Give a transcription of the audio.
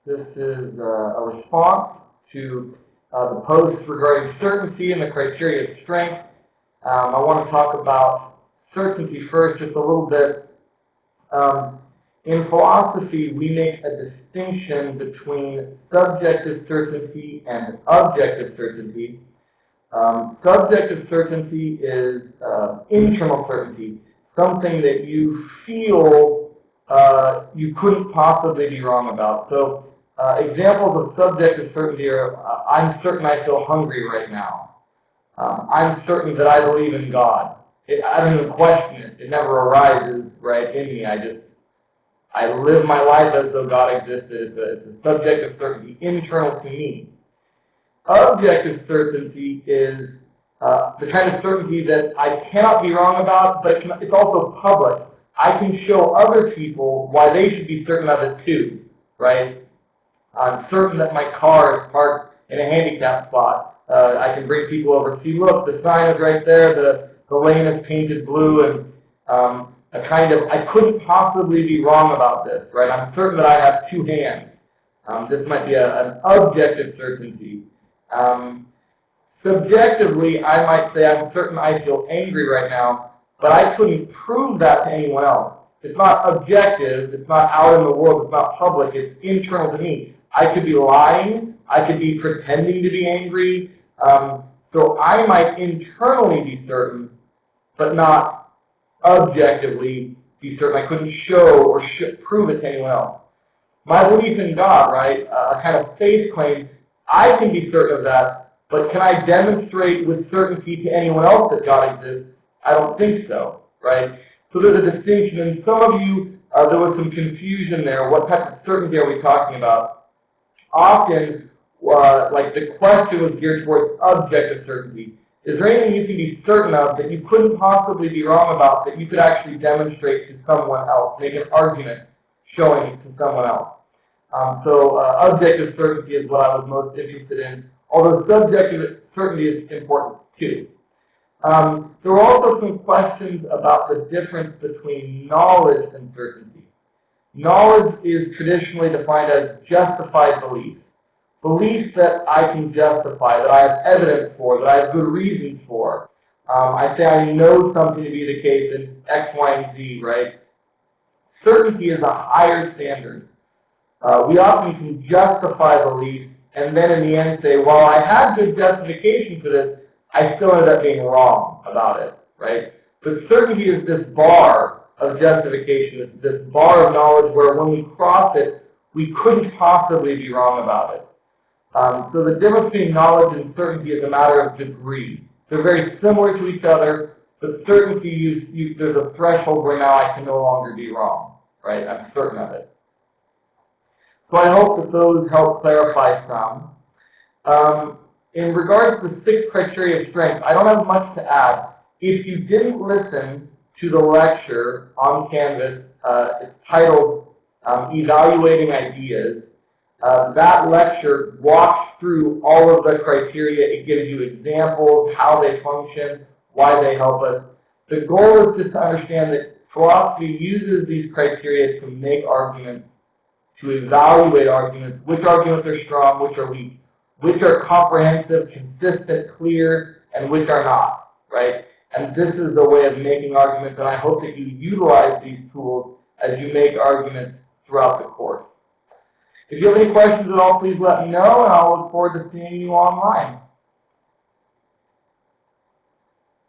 This is a response to the post regarding certainty and the criteria of strength. I want to talk about certainty first just a little bit. In philosophy, we make a distinction between subjective certainty and objective certainty. Subjective certainty is internal certainty, something that you feel you couldn't possibly be wrong about. So examples of subjective certainty are, I'm certain I feel hungry right now. I'm certain that I believe in God. I don't even question it. It never arises right in me. I live my life as though God existed. It's a subjective certainty, internal to me. Objective certainty is the kind of certainty that I cannot be wrong about, but it's also public. I can show other people why they should be certain of it too, right? I'm certain that my car is parked in a handicap spot. I can bring people over. See, look, the sign is right there. The lane is painted blue, and I couldn't possibly be wrong about this, right? I'm certain that I have two hands. This might be an objective certainty. Subjectively, I might say I'm certain I feel angry right now, but I couldn't prove that to anyone else. It's not objective, it's not out in the world, it's not public, it's internal to me. I could be lying, I could be pretending to be angry, so I might internally be certain, but not objectively be certain. I couldn't show or prove it to anyone else. My belief in God, right, a kind of faith claim, I can be certain of that, but can I demonstrate with certainty to anyone else that God exists? I don't think so, right? So there's a distinction, and some of you, there was some confusion there. What type of certainty are we talking about? Often, like the question was geared towards objective certainty. Is there anything you can be certain of that you couldn't possibly be wrong about that you could actually demonstrate to someone else, make an argument showing it to someone else? So objective certainty is what I was most interested in, although subjective certainty is important too. There were also some questions about the difference between knowledge and certainty. Knowledge is traditionally defined as justified belief. Beliefs that I can justify, that I have evidence for, that I have good reasons for. I say I know something to be the case in X, Y, and Z, right? Certainty is a higher standard. We often can justify beliefs and then in the end say, well, I had good justification for this, I still ended up being wrong about it, right? But certainty is this bar of justification, this bar of knowledge where when we cross it, we couldn't possibly be wrong about it. So the difference between knowledge and certainty is a matter of degree. They're very similar to each other, but certainty, there's a threshold where now I can no longer be wrong, right? I'm certain of it. So I hope that those help clarify some. In regards to the 6 criteria of strength, I don't have much to add. If you didn't listen to the lecture on Canvas, it's titled Evaluating Ideas. That lecture walks through all of the criteria. It gives you examples, how they function, why they help us. The goal is just to understand that philosophy uses these criteria to make arguments, to evaluate arguments, which arguments are strong, which are weak, which are comprehensive, consistent, clear, and which are not, right? And this is the way of making arguments, and I hope that you utilize these tools as you make arguments throughout the course. If you have any questions at all, please let me know, and I'll look forward to seeing you online.